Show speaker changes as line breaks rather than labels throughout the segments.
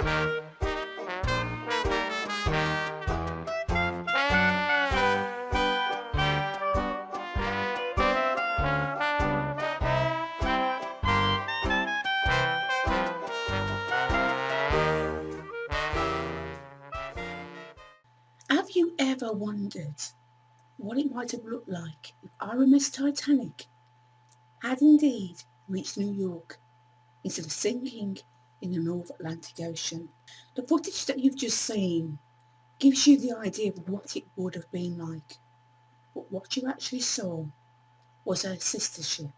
Have you ever wondered what it might have looked like if RMS Titanic had indeed reached New York instead of sinking in the North Atlantic Ocean? The footage that you've just seen gives you the idea of what it would have been like, but what you actually saw was her sister ship,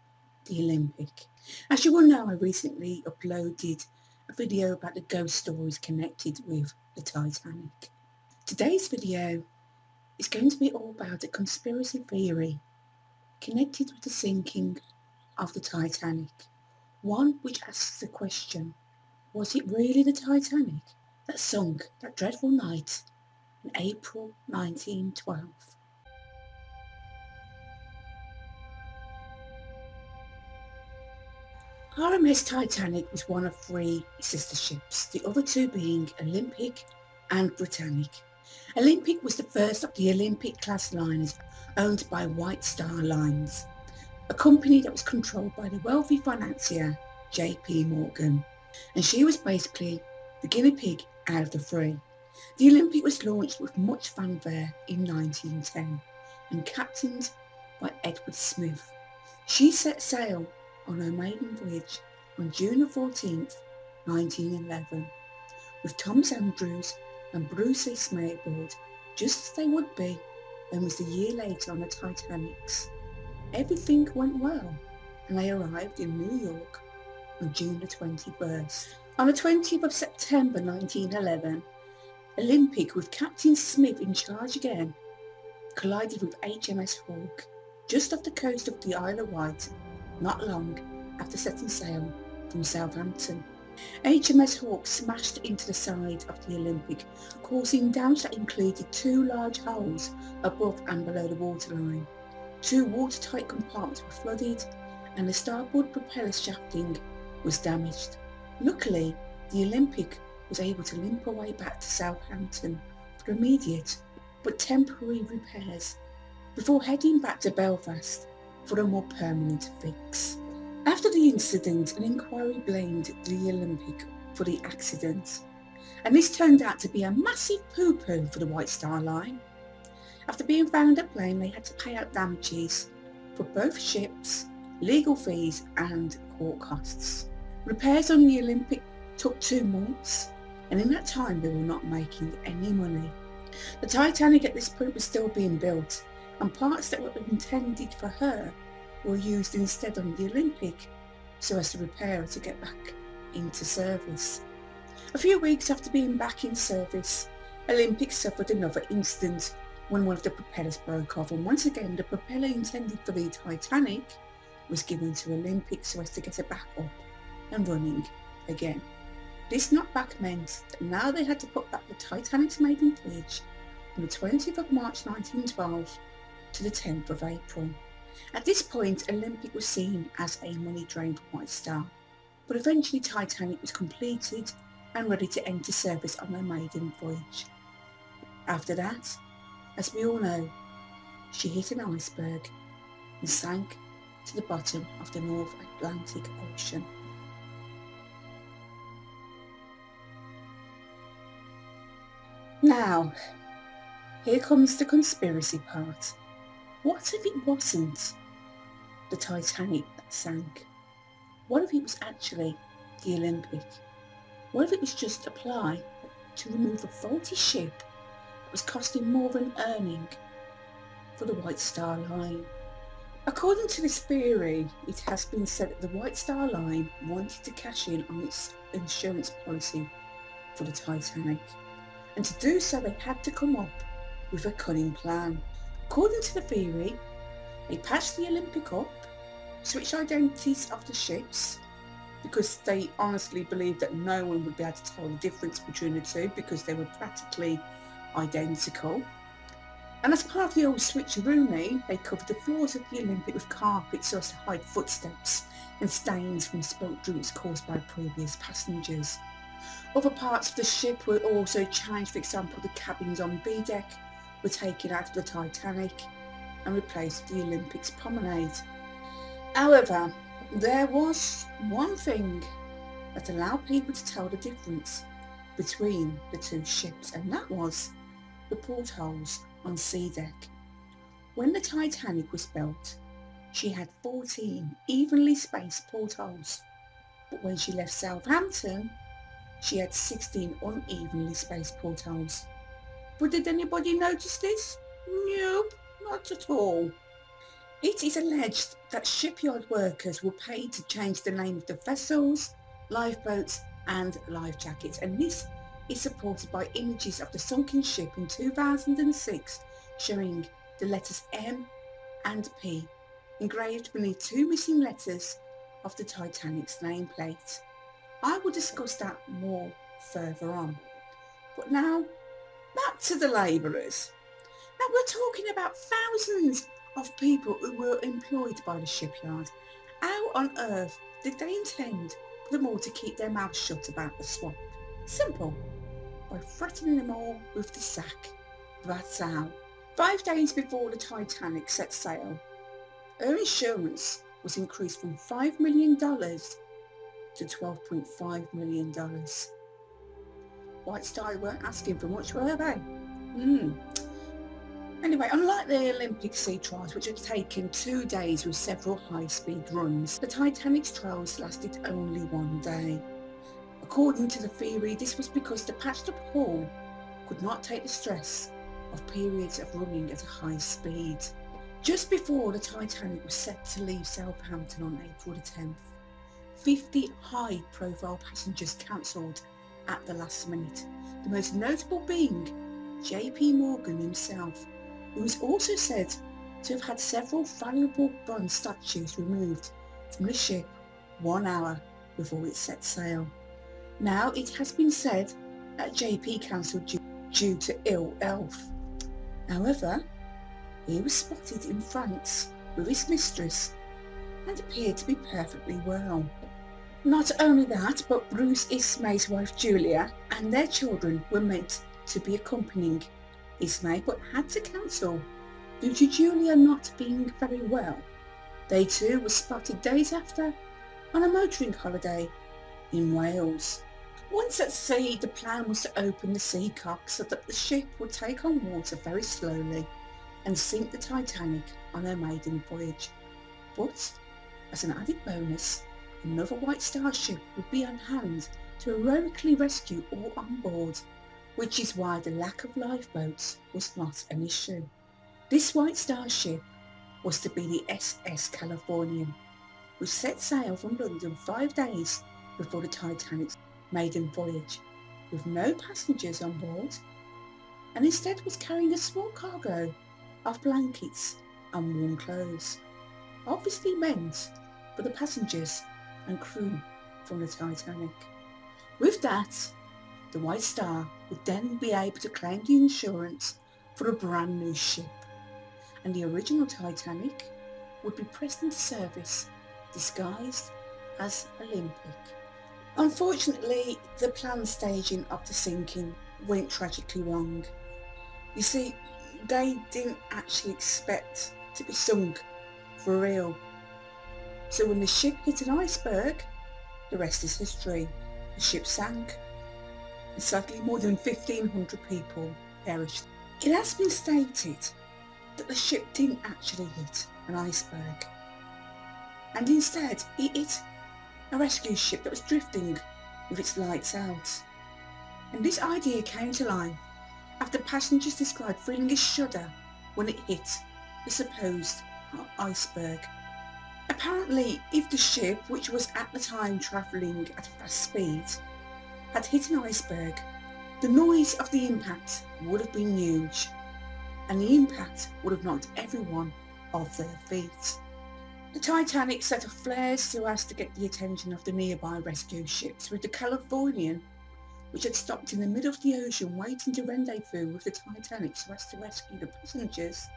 the Olympic. As you will know, I recently uploaded a video about the ghost stories connected with the Titanic. Today's video is going to be all about a conspiracy theory connected with the sinking of the Titanic. One which asks the question, was it really the Titanic that sunk that dreadful night in April 1912? RMS Titanic was one of three sister ships, the other two being Olympic and Britannic. Olympic was the first of the Olympic-class liners owned by White Star Lines, a company that was controlled by the wealthy financier J.P. Morgan, and she was basically the guinea pig out of the three. The Olympic was launched with much fanfare in 1910 and captained by Edward Smith. She set sail on her maiden voyage on June 14th, 1911, with Thomas Andrews and Bruce A. Smay aboard, just as they would be almost a year later on the Titanic's. Everything went well, and they arrived in New York on June the 21st. On the 20th of September 1911, Olympic, with Captain Smith in charge again, collided with HMS Hawke just off the coast of the Isle of Wight, not long after setting sail from Southampton. HMS Hawke smashed into the side of the Olympic, causing damage that included two large holes above and below the waterline. Two watertight compartments were flooded and the starboard propeller shafting was damaged. Luckily, the Olympic was able to limp her way back to Southampton for immediate but temporary repairs before heading back to Belfast for a more permanent fix. After the incident, an inquiry blamed the Olympic for the accident, and this turned out to be a massive poo-poo for the White Star Line. After being found at blame, they had to pay out damages for both ships, legal fees and court costs. Repairs on the Olympic took 2 months, and in that time they were not making any money. The Titanic at this point was still being built, and parts that were intended for her were used instead on the Olympic so as to repair her to get back into service. A few weeks after being back in service, Olympic suffered another incident when one of the propellers broke off, and once again the propeller intended for the Titanic was given to Olympic so as to get it back up and running again. This knockback meant that now they had to put back the Titanic's maiden voyage from the 20th of March 1912 to the 10th of April. At this point, Olympic was seen as a money drain for White Star, but eventually Titanic was completed and ready to enter service on their maiden voyage. After that, as we all know, she hit an iceberg and sank to the bottom of the North Atlantic Ocean. Now, here comes the conspiracy part. What if it wasn't the Titanic that sank? What if it was actually the Olympic? What if it was just a ply to remove a faulty ship that was costing more than earning for the White Star Line? According to this theory, it has been said that the White Star Line wanted to cash in on its insurance policy for the Titanic, and to do so they had to come up with a cunning plan. According to the theory, they patched the Olympic up, switched identities of the ships, because they honestly believed that no one would be able to tell the difference between the two because they were practically identical. And as part of the old switcheroo, they covered the floors of the Olympic with carpets so as to hide footsteps and stains from spilt drinks caused by previous passengers. Other parts of the ship were also changed. For example, the cabins on B deck were taken out of the Titanic and replaced with the Olympic's promenade. However, there was one thing that allowed people to tell the difference between the two ships, and that was the portholes on C deck. When the Titanic was built, she had 14 evenly spaced portholes, but when she left Southampton, she had 16 unevenly spaced portholes. But did anybody notice this? Nope, not at all. It is alleged that shipyard workers were paid to change the name of the vessels, lifeboats and life jackets, and this is supported by images of the sunken ship in 2006 showing the letters M and P engraved beneath two missing letters of the Titanic's nameplate. I will discuss that more further on. But now, back to the labourers. Now we're talking about thousands of people who were employed by the shipyard. How on earth did they intend for them all to keep their mouths shut about the swap? Simple. By threatening them all with the sack. That's how. 5 days before the Titanic set sail, her insurance was increased from $5 million to $12.5 million. White Star weren't asking for much, were they? Anyway, unlike the Olympic sea trials, which had taken 2 days with several high-speed runs, the Titanic's trials lasted only 1 day. According to the theory, this was because the patched-up hull could not take the stress of periods of running at a high speed. Just before the Titanic was set to leave Southampton on April the 10th, 50 high-profile passengers cancelled at the last minute, the most notable being J.P. Morgan himself, who is also said to have had several valuable bronze statues removed from the ship 1 hour before it set sail. Now, it has been said that J.P. cancelled due to ill health. However, he was spotted in France with his mistress and appeared to be perfectly well. Not only that, but Bruce Ismay's wife Julia and their children were meant to be accompanying Ismay but had to cancel due to Julia not being very well. They too were spotted days after on a motoring holiday in Wales. Once at sea, the plan was to open the sea cock so that the ship would take on water very slowly and sink the Titanic on her maiden voyage. But as an added bonus, another White Star ship would be on hand to heroically rescue all on board, which is why the lack of lifeboats was not an issue. This White Star ship was to be the SS Californian, which set sail from London 5 days before the Titanic's maiden voyage, with no passengers on board, and instead was carrying a small cargo of blankets and warm clothes, obviously meant for the passengers and crew from the Titanic. With that, the White Star would then be able to claim the insurance for a brand new ship, and the original Titanic would be pressed into service disguised as Olympic. Unfortunately, the planned staging of the sinking went tragically wrong. You see, they didn't actually expect to be sunk for real. So when the ship hit an iceberg, the rest is history. The ship sank, and sadly more than 1,500 people perished. It has been stated that the ship didn't actually hit an iceberg, and instead it hit a rescue ship that was drifting with its lights out. And this idea came to life after passengers described feeling a shudder when it hit the supposed iceberg. Apparently, if the ship, which was at the time travelling at a fast speed, had hit an iceberg, the noise of the impact would have been huge, and the impact would have knocked everyone off their feet. The Titanic set off flares so as to get the attention of the nearby rescue ships, with the Californian, which had stopped in the middle of the ocean waiting to rendezvous with the Titanic so as to rescue the passengers,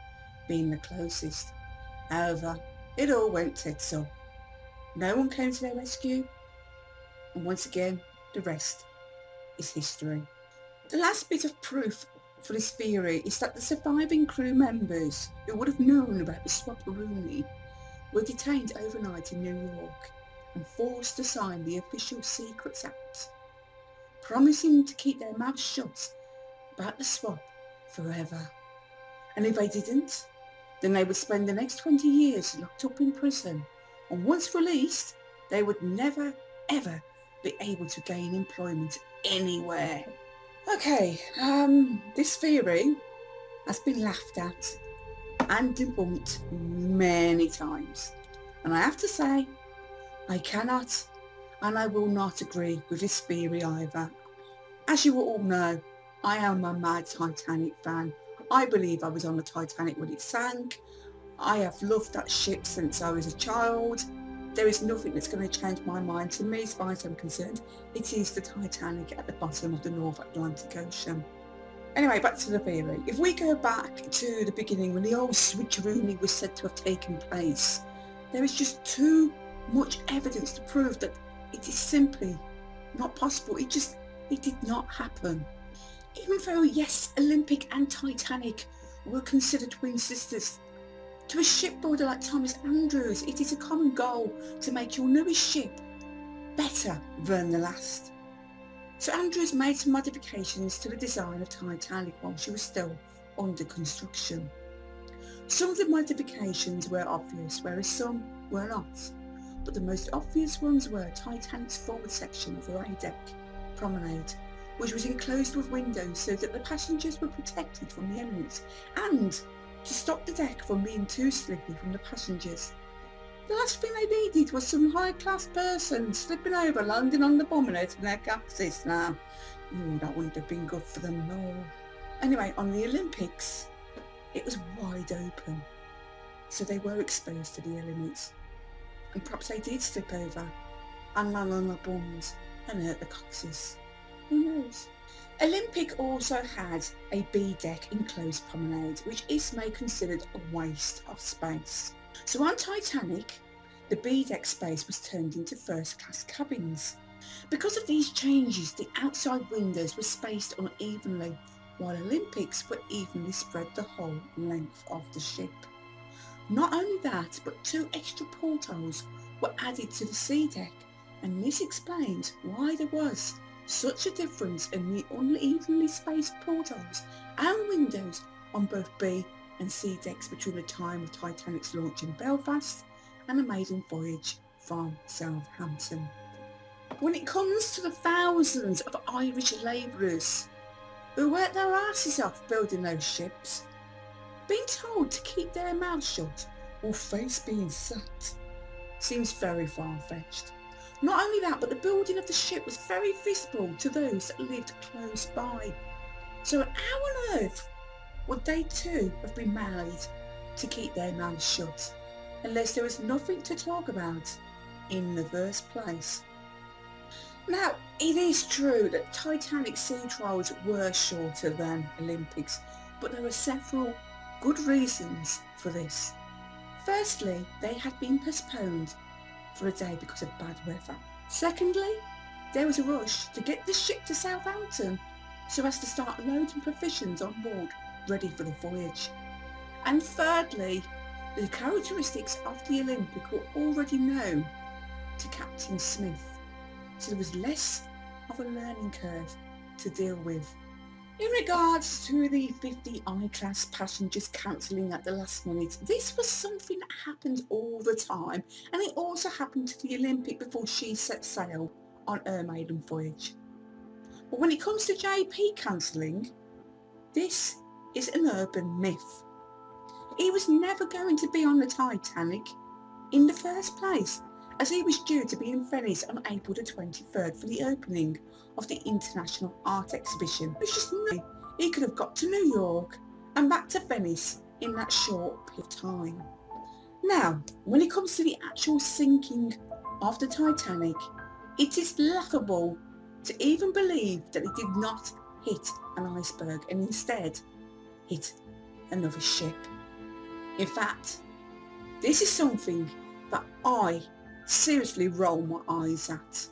being the closest. However, it all went tits up. No one came to their rescue, and once again, the rest is history. The last bit of proof for this theory is that the surviving crew members who would have known about the swapperoonie were detained overnight in New York and forced to sign the official Secrets Act, promising to keep their mouths shut about the swap forever. And if they didn't, then they would spend the next 20 years locked up in prison, and once released, they would never, ever be able to gain employment anywhere. Okay, this theory has been laughed at and debunked many times, and I have to say, I cannot and I will not agree with this theory either. As you all know, I am a mad Titanic fan. I believe I was on the Titanic when it sank. I have loved that ship since I was a child. There is nothing that's going to change my mind. To me, as far as I'm concerned, it is the Titanic at the bottom of the North Atlantic Ocean. Anyway, back to the theory. If we go back to the beginning when the old switcheroonie was said to have taken place, there is just too much evidence to prove that it is simply not possible. It did not happen. Even though, yes, Olympic and Titanic were considered twin sisters, to a shipbuilder like Thomas Andrews, it is a common goal to make your newest ship better than the last. So Andrews made some modifications to the design of Titanic while she was still under construction. Some of the modifications were obvious, whereas some were not. But the most obvious ones were Titanic's forward section of the ray deck promenade, which was enclosed with windows so that the passengers were protected from the elements, and to stop the deck from being too slippy from the passengers. The last thing they needed was some high-class person slipping over, landing on the promenade and their axis. Now, that wouldn't have been good for them, no. Anyway, on the Olympics, it was wide open, so they were exposed to the elements, and perhaps they did slip over and land on their bums and hurt the coccyx. Who knows? Olympic also had a B-deck enclosed promenade, which Ismay considered a waste of space. So on Titanic, the B-deck space was turned into first-class cabins. Because of these changes, the outside windows were spaced unevenly, while Olympics were evenly spread the whole length of the ship. Not only that, but 2 extra portholes were added to the C deck, and this explains why there was such a difference in the unevenly spaced portholes and windows on both B and C decks between the time of Titanic's launch in Belfast and the maiden voyage from Southampton. When it comes to the thousands of Irish labourers who worked their asses off building those ships, being told to keep their mouths shut or face being sacked seems very far-fetched. Not only that, but the building of the ship was very visible to those that lived close by. So how on earth would they too have been made to keep their mouths shut, unless there was nothing to talk about in the first place? Now, it is true that Titanic sea trials were shorter than Olympics, but there are several good reasons for this. Firstly, they had been postponed for a day because of bad weather. Secondly, there was a rush to get the ship to Southampton so as to start loading provisions on board ready for the voyage. And thirdly, the characteristics of the Olympic were already known to Captain Smith, so there was less of a learning curve to deal with. In regards to the 50 I-class passengers cancelling at the last minute, this was something that happened all the time, and it also happened to the Olympic before she set sail on her maiden voyage. But when it comes to JP cancelling, this is an urban myth. He was never going to be on the Titanic in the first place, as he was due to be in Venice on April the 23rd for the opening of the International Art Exhibition. There's just no way he could have got to New York and back to Venice in that short period of time. Now, when it comes to the actual sinking of the Titanic, it is laughable to even believe that it did not hit an iceberg and instead hit another ship. In fact, this is something that I seriously roll my eyes at.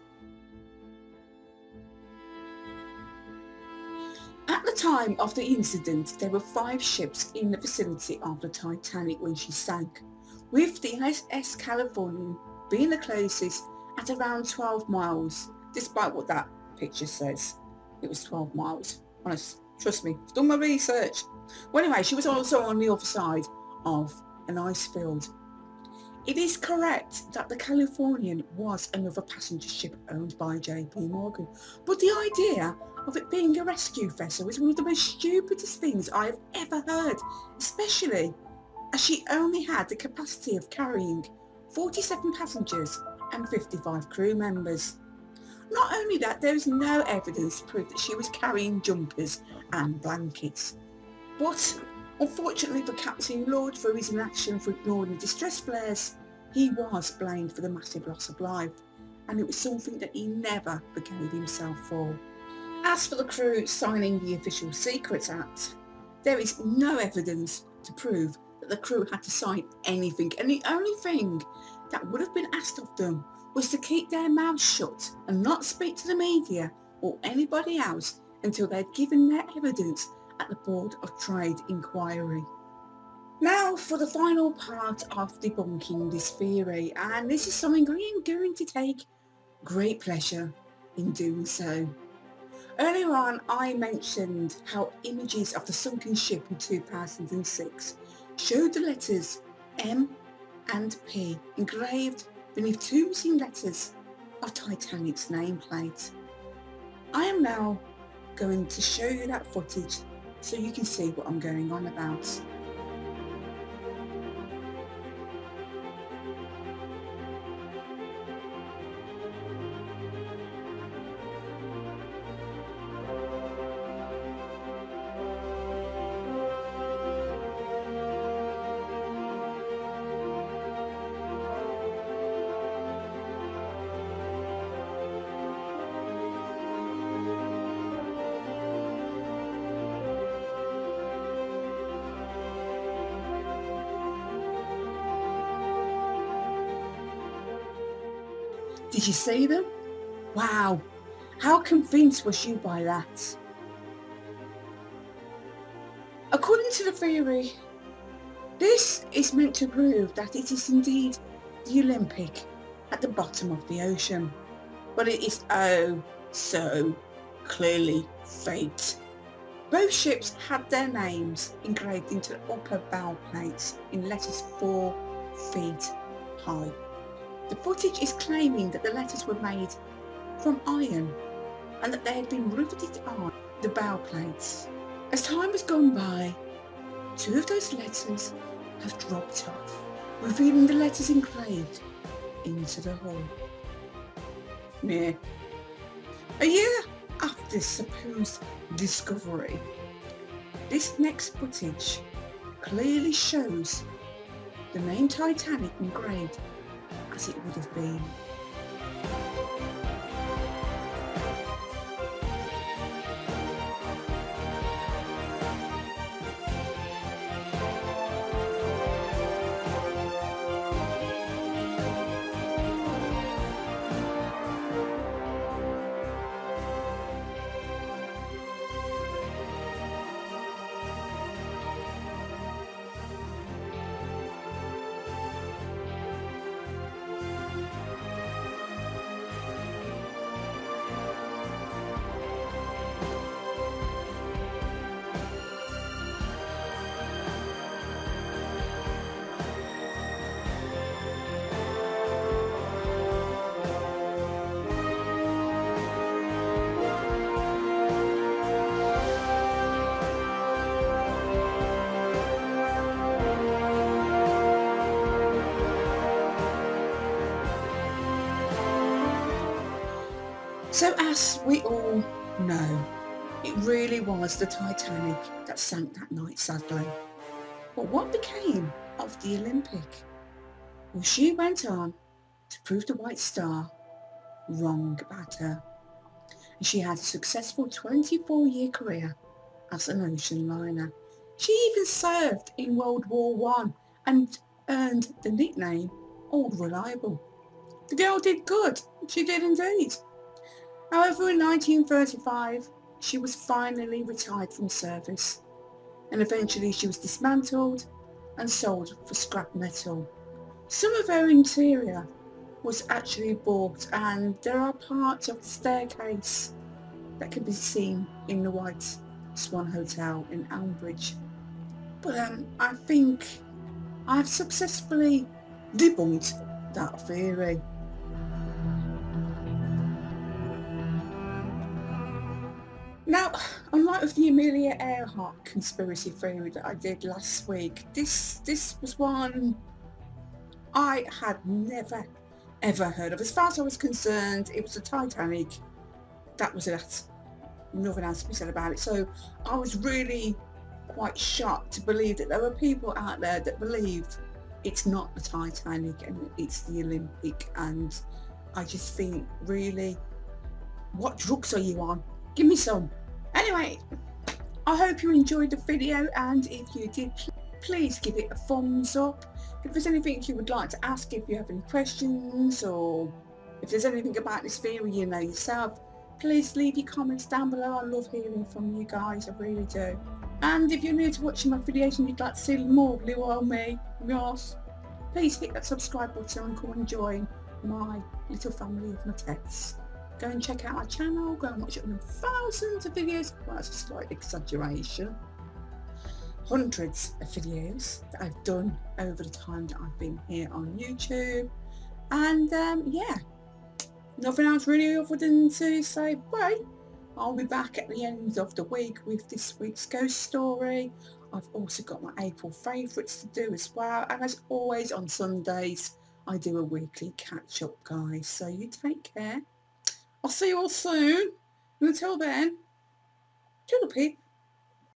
time of the incident, there were 5 ships in the vicinity of the Titanic when she sank, with the SS Californian being the closest at around 12 miles, despite what that picture says. It was 12 miles. Honest, trust me, I've done my research. Well, anyway, she was also on the other side of an ice field. It is correct that the Californian was another passenger ship owned by JP Morgan, but the idea of it being a rescue vessel is one of the most stupidest things I have ever heard, especially as she only had the capacity of carrying 47 passengers and 55 crew members. Not only that, there is no evidence to prove that she was carrying jumpers and blankets. But unfortunately for Captain Lord, for his inaction for ignoring the distress flares, he was blamed for the massive loss of life, and it was something that he never forgave himself for. As for the crew signing the Official Secrets Act, there is no evidence to prove that the crew had to sign anything, and the only thing that would have been asked of them was to keep their mouths shut and not speak to the media or anybody else until they'd given their evidence at the Board of Trade inquiry. Now for the final part of debunking this theory, and this is something I am going to take great pleasure in doing so. Earlier on I mentioned how images of the sunken ship in 2006 showed the letters M and P engraved beneath 2 missing letters of Titanic's nameplate. I am now going to show you that footage so you can see what I'm going on about. Did you see them? Wow, how convinced was you by that? According to the theory, this is meant to prove that it is indeed the Olympic at the bottom of the ocean, but it is oh so clearly faked. Both ships had their names engraved into the upper bow plates in letters 4 feet high. The footage is claiming that the letters were made from iron and that they had been riveted on the bow plates. As time has gone by, 2 of those letters have dropped off, revealing the letters engraved into the hull. Yeah. A year after this supposed discovery, this next footage clearly shows the name Titanic engraved as it would have been. So as we all know, it really was the Titanic that sank that night, sadly. But what became of the Olympic? Well, she went on to prove the White Star wrong about her. And she had a successful 24-year career as an ocean liner. She even served in World War One and earned the nickname Old Reliable. The girl did good, she did indeed. However, in 1935, she was finally retired from service, and eventually she was dismantled and sold for scrap metal. Some of her interior was actually bought, and there are parts of the staircase that can be seen in the White Swan Hotel in Elmbridge. But I think I've successfully debunked that theory. Now, unlike with the Amelia Earhart conspiracy theory that I did last week, this was one I had never ever heard of. As far as I was concerned, it was the Titanic. That was it. Nothing else to be said about it. So I was really quite shocked to believe that there were people out there that believed it's not the Titanic and it's the Olympic. And I just think, really, what drugs are you on? Give me some. Anyway, I hope you enjoyed the video, and if you did, please give it a thumbs up. If there's anything you would like to ask, if you have any questions, or if there's anything about this theory you know yourself, please leave your comments down below. I love hearing from you guys, I really do. And if you're new to watching my videos and you'd like to see more of little old me, yes, please hit that subscribe button and come and join my little family of nutheads. Go and check out my channel, go and watch it on thousands of videos. Well, that's a slight exaggeration. Hundreds of videos that I've done over the time that I've been here on YouTube. And yeah, nothing else really other than to say bye. I'll be back at the end of the week with this week's ghost story. I've also got my April favourites to do as well. And as always on Sundays, I do a weekly catch-up, guys. So you take care. I'll see you all soon. And until then, toodle pip.